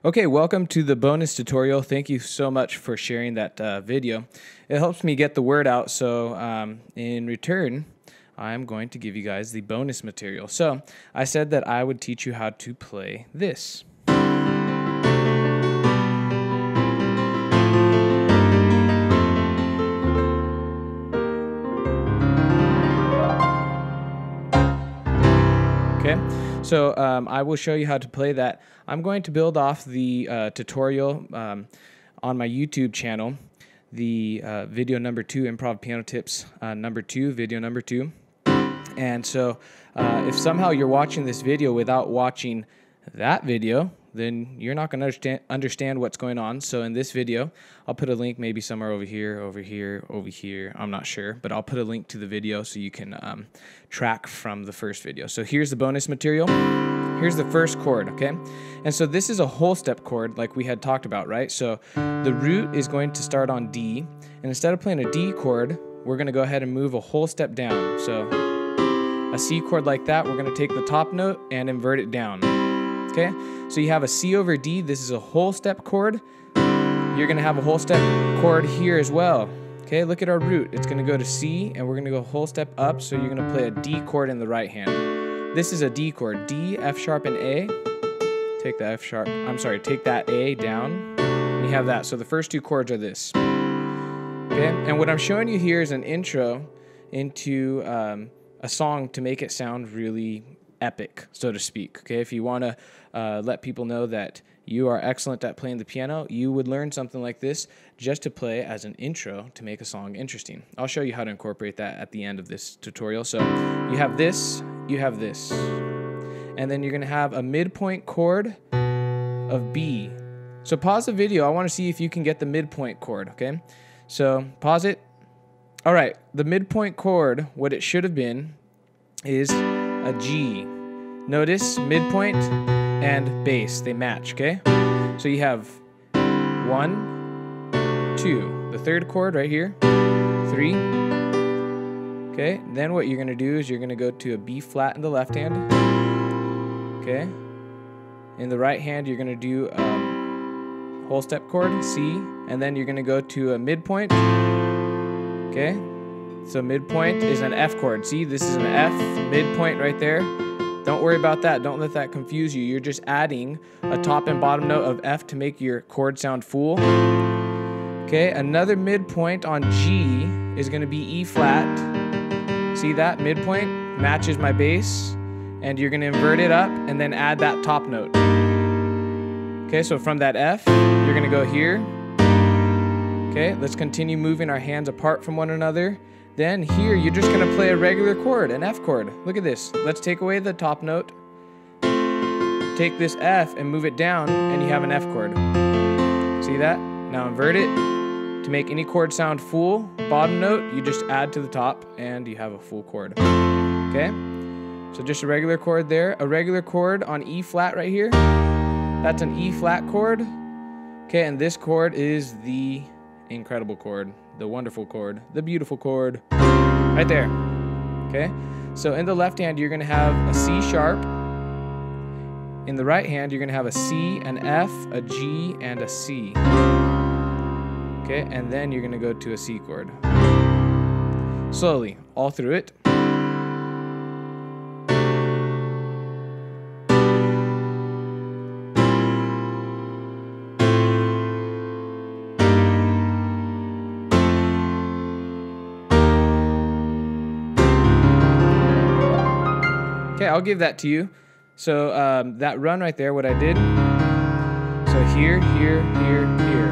Okay, welcome to the bonus tutorial. Thank you so much for sharing that video. It helps me get the word out, so in return, I'm going to give you guys the bonus material. So I said that I would teach you how to play this. Okay, so I will show you how to play that. I'm going to build off the tutorial on my YouTube channel, the video number 2, Improv Piano Tips number 2, video number 2. And so if somehow you're watching this video without watching that video, then you're not going to understand what's going on. So in this video, I'll put a link maybe somewhere over here, over here, over here. I'm not sure, but I'll put a link to the video so you can track from the first video. So here's the bonus material. Here's the first chord, okay? And so this is a whole step chord like we had talked about, right? So the root is going to start on D, and instead of playing a D chord, we're going to go ahead and move a whole step down. So a C chord like that, we're going to take the top note and invert it down. Okay, so you have a C over D. This is a whole step chord. You're going to have a whole step chord here as well. Okay, look at our root. It's going to go to C, and we're going to go a whole step up, so you're going to play a D chord in the right hand. This is a D chord. D, F sharp, and A. Take the F sharp, take that A down, and you have that. So the first two chords are this. Okay, and what I'm showing you here is an intro into a song to make it sound really epic, so to speak. Okay, if you want to let people know that you are excellent at playing the piano, you would learn something like this just to play as an intro to make a song interesting. I'll show you how to incorporate that at the end of this tutorial. So you have this, and then you're going to have a midpoint chord of B. So pause the video. I want to see if you can get the midpoint chord, okay? So pause it. All right, the midpoint chord, what it should have been is a G. Notice midpoint and bass, they match, okay? So you have 1, 2, the third chord right here, 3, okay? Then what you're gonna do is you're gonna go to a B flat in the left hand, okay? In the right hand, you're gonna do a whole step chord, C, and then you're gonna go to a midpoint, okay? So midpoint is an F chord. See, this is an F, midpoint right there. Don't worry about that. Don't let that confuse you. You're just adding a top and bottom note of F to make your chord sound full. Okay, another midpoint on G is going to be E flat. See that? Midpoint matches my bass. And you're going to invert it up and then add that top note. Okay, so from that F, you're going to go here. Okay, let's continue moving our hands apart from one another. Then here, you're just going to play a regular chord, an F chord. Look at this. Let's take away the top note. Take this F and move it down, and you have an F chord. See that? Now invert it. To make any chord sound full, bottom note, you just add to the top, and you have a full chord. Okay? So just a regular chord there. A regular chord on E flat right here. That's an E flat chord. Okay, and this chord is the incredible chord, the wonderful chord, the beautiful chord, right there. Okay, so in the left hand you're going to have a C sharp. In the right hand you're going to have a C, an F, a G, and a C. Okay, and then you're going to go to a C chord. Slowly, all through it. Okay, I'll give that to you. So that run right there, what I did, so here, here, here, here.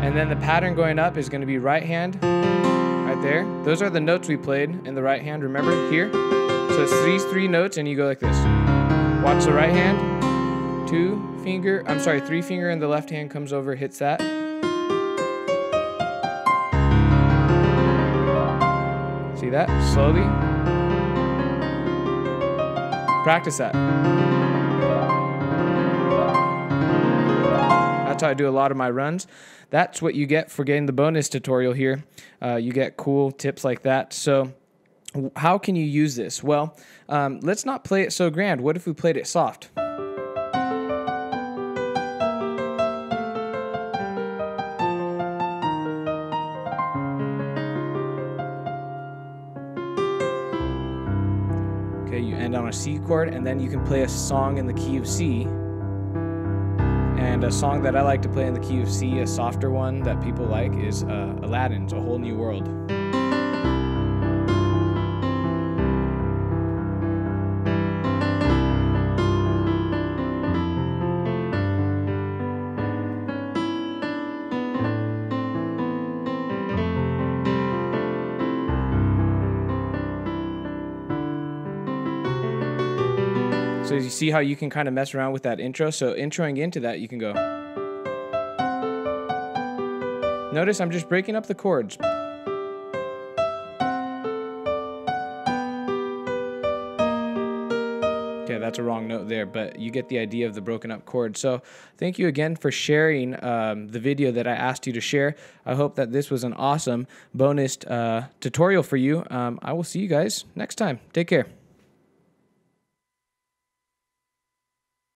And then the pattern going up is going to be right hand, right there. Those are the notes we played in the right hand, remember, here. So it's these 3 notes, and you go like this. Watch the right hand, 3 finger in the left hand comes over, hits that. See that? Slowly. Practice that. That's how I do a lot of my runs. That's what you get for getting the bonus tutorial here. You get cool tips like that. So how can you use this? Well, let's not play it so grand. What if we played it soft? Okay, you end on a C chord, and then you can play a song in the key of C. And a song that I like to play in the key of C, a softer one that people like, is Aladdin's A Whole New World. So you see how you can kind of mess around with that intro? So introing into that, you can go. Notice I'm just breaking up the chords. Okay, that's a wrong note there, but you get the idea of the broken up chords. So thank you again for sharing the video that I asked you to share. I hope that this was an awesome bonus tutorial for you. I will see you guys next time. Take care.